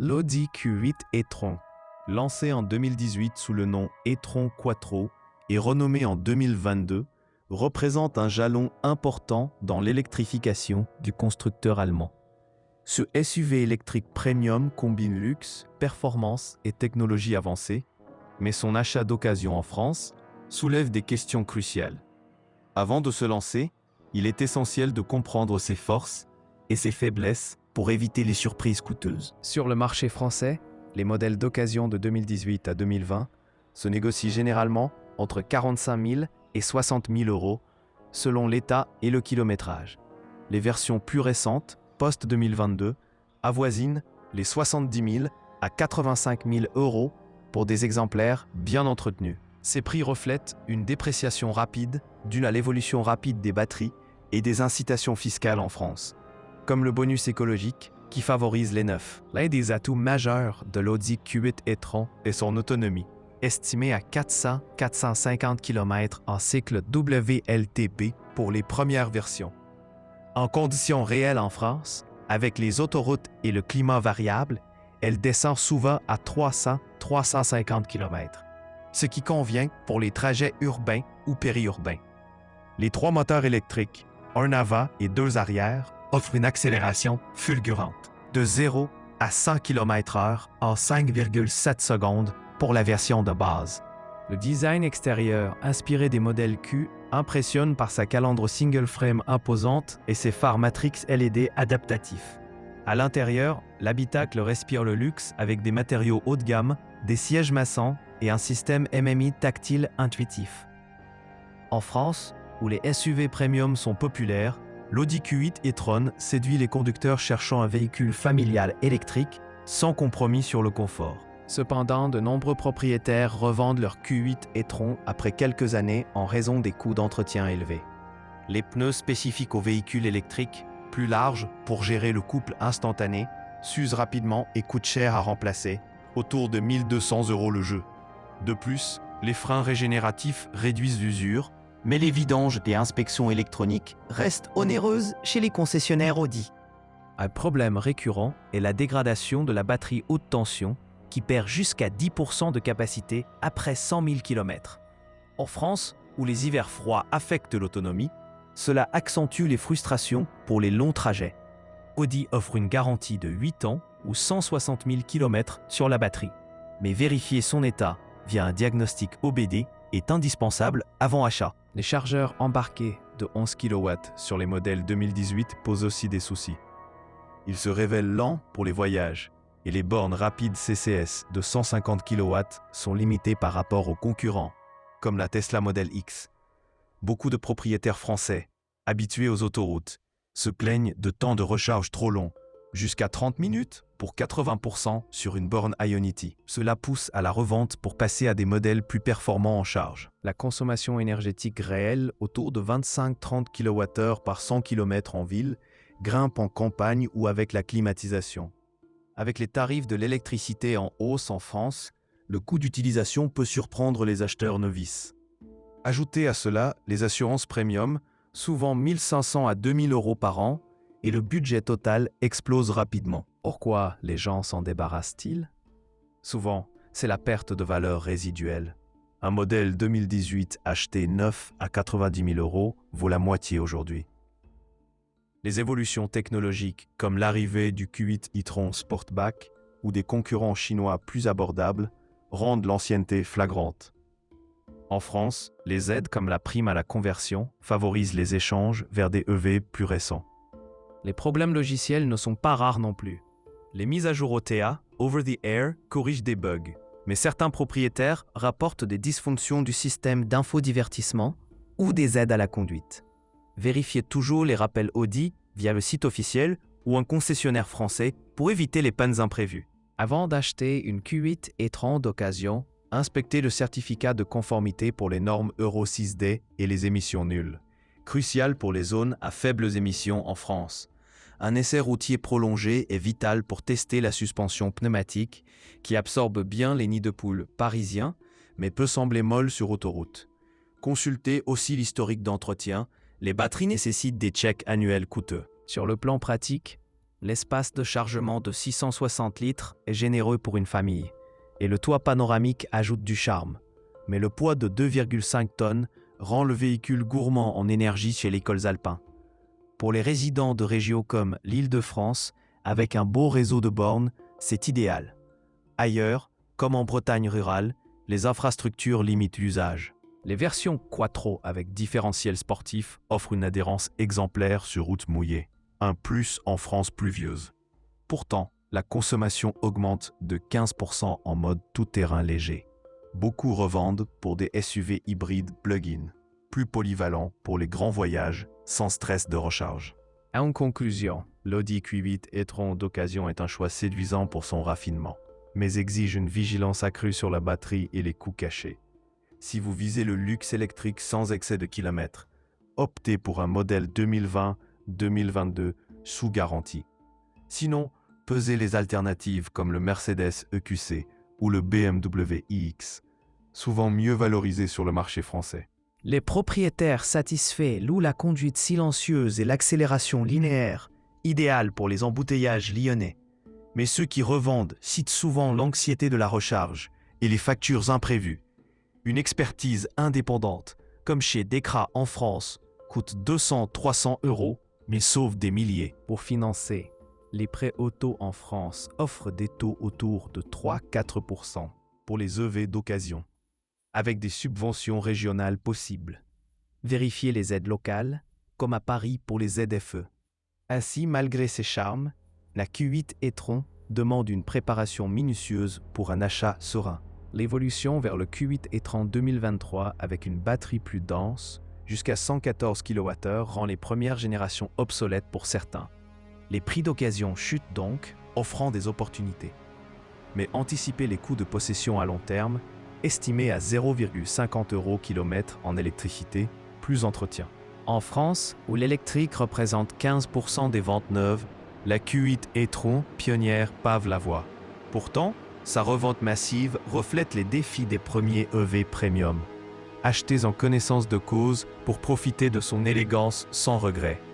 L'Audi Q8 e-tron, lancé en 2018 sous le nom e-tron Quattro et renommé en 2022, représente un jalon important dans l'électrification du constructeur allemand. Ce SUV électrique premium combine luxe, performance et technologie avancée, mais son achat d'occasion en France soulève des questions cruciales. Avant de se lancer, il est essentiel de comprendre ses forces et ses faiblesses pour éviter les surprises coûteuses. Sur le marché français, les modèles d'occasion de 2018 à 2020 se négocient généralement entre 45 000 et 60 000 euros selon l'état et le kilométrage. Les versions plus récentes, post-2022, avoisinent les 70 000 à 85 000 euros pour des exemplaires bien entretenus. Ces prix reflètent une dépréciation rapide due à l'évolution rapide des batteries et des incitations fiscales en France, comme le bonus écologique qui favorise les neufs. L'un des atouts majeurs de l'Audi Q8 e-tron est son autonomie, estimée à 400-450 km en cycle WLTP pour les premières versions. En conditions réelles en France, avec les autoroutes et le climat variable, elle descend souvent à 300-350 km, ce qui convient pour les trajets urbains ou périurbains. Les trois moteurs électriques, un avant et deux arrière, offrent une accélération fulgurante, de 0 à 100 km/h en 5,7 secondes pour la version de base. Le design extérieur, inspiré des modèles Q, impressionne par sa calandre single frame imposante et ses phares Matrix LED adaptatifs. À l'intérieur, l'habitacle respire le luxe avec des matériaux haut de gamme, des sièges maçons et un système MMI tactile intuitif. En France, où les SUV premium sont populaires, l'Audi Q8 e-tron séduit les conducteurs cherchant un véhicule familial électrique sans compromis sur le confort. Cependant, de nombreux propriétaires revendent leur Q8 e-tron après quelques années en raison des coûts d'entretien élevés. Les pneus spécifiques aux véhicules électriques, plus larges pour gérer le couple instantané, s'usent rapidement et coûtent cher à remplacer, autour de 1 200 € le jeu. De plus, les freins régénératifs réduisent l'usure, mais les vidanges et inspections électroniques restent onéreuses chez les concessionnaires Audi. Un problème récurrent est la dégradation de la batterie haute tension qui perd jusqu'à 10% de capacité après 100 000 km. En France, où les hivers froids affectent l'autonomie, cela accentue les frustrations pour les longs trajets. Audi offre une garantie de 8 ans ou 160 000 km sur la batterie. Mais vérifier son état via un diagnostic OBD est indispensable avant achat. Les chargeurs embarqués de 11 kW sur les modèles 2018 posent aussi des soucis. Ils se révèlent lents pour les voyages et les bornes rapides CCS de 150 kW sont limitées par rapport aux concurrents, comme la Tesla Model X. Beaucoup de propriétaires français, habitués aux autoroutes, se plaignent de temps de recharge trop longs, jusqu'à 30 minutes pour 80% sur une borne Ionity. Cela pousse à la revente pour passer à des modèles plus performants en charge. La consommation énergétique réelle, autour de 25-30 kWh par 100 km en ville, grimpe en campagne ou avec la climatisation. Avec les tarifs de l'électricité en hausse en France, le coût d'utilisation peut surprendre les acheteurs novices. Ajoutez à cela les assurances premium, souvent 1 500 à 2 000 € par an, et le budget total explose rapidement. Pourquoi les gens s'en débarrassent-ils? Souvent, c'est la perte de valeur résiduelle. Un modèle 2018 acheté neuf à 90 000 € vaut la moitié aujourd'hui. Les évolutions technologiques comme l'arrivée du Q8 e-tron Sportback ou des concurrents chinois plus abordables rendent l'ancienneté flagrante. En France, les aides comme la prime à la conversion favorisent les échanges vers des EV plus récents. Les problèmes logiciels ne sont pas rares non plus. Les mises à jour OTA, over the air, corrigent des bugs, mais certains propriétaires rapportent des dysfonctions du système d'infodivertissement ou des aides à la conduite. Vérifiez toujours les rappels Audi via le site officiel ou un concessionnaire français pour éviter les pannes imprévues. Avant d'acheter une Q8 e-tron d'occasion, inspectez le certificat de conformité pour les normes Euro 6D et les émissions nulles. Crucial pour les zones à faibles émissions en France. Un essai routier prolongé est vital pour tester la suspension pneumatique qui absorbe bien les nids de poules parisiens mais peut sembler molle sur autoroute. Consultez aussi l'historique d'entretien. Les batteries nécessitent des checks annuels coûteux. Sur le plan pratique, L'espace de chargement de 660 litres est généreux pour une famille, et le toit panoramique ajoute du charme. Mais le poids de 2,5 tonnes rend le véhicule gourmand en énergie chez les cols alpins. Pour les résidents de régions comme l'Île-de-France, avec un beau réseau de bornes, c'est idéal. Ailleurs, comme en Bretagne rurale, les infrastructures limitent l'usage. Les versions Quattro avec différentiel sportif offrent une adhérence exemplaire sur route mouillée, un plus en France pluvieuse. Pourtant, la consommation augmente de 15% en mode tout-terrain léger. Beaucoup revendent pour des SUV hybrides plug-in, plus polyvalents pour les grands voyages, sans stress de recharge. En conclusion, l'Audi Q8 e-tron d'occasion est un choix séduisant pour son raffinement, mais exige une vigilance accrue sur la batterie et les coûts cachés. Si vous visez le luxe électrique sans excès de kilomètres, optez pour un modèle 2020-2022 sous garantie. Sinon, pesez les alternatives comme le Mercedes EQC ou le BMW iX, souvent mieux valorisés sur le marché français. Les propriétaires satisfaits louent la conduite silencieuse et l'accélération linéaire, idéale pour les embouteillages lyonnais. Mais ceux qui revendent citent souvent l'anxiété de la recharge et les factures imprévues. Une expertise indépendante, comme chez Decra en France, coûte 200-300 €, mais sauve des milliers. Pour financer, les prêts auto en France offrent des taux autour de 3-4% pour les EV d'occasion, avec des subventions régionales possibles. Vérifiez les aides locales, comme à Paris pour les ZFE. Ainsi, malgré ses charmes, la Q8 e-tron demande une préparation minutieuse pour un achat serein. L'évolution vers le Q8 e-tron 2023 avec une batterie plus dense, jusqu'à 114 kWh, rend les premières générations obsolètes pour certains. Les prix d'occasion chutent donc, offrant des opportunités. Mais anticipez les coûts de possession à long terme, estimés à 0,50 € km en électricité, plus entretien. En France, où l'électrique représente 15% des ventes neuves, la Q8 e-tron pionnière pave la voie. Pourtant, sa revente massive reflète les défis des premiers EV premium. Achetez en connaissance de cause pour profiter de son élégance sans regret.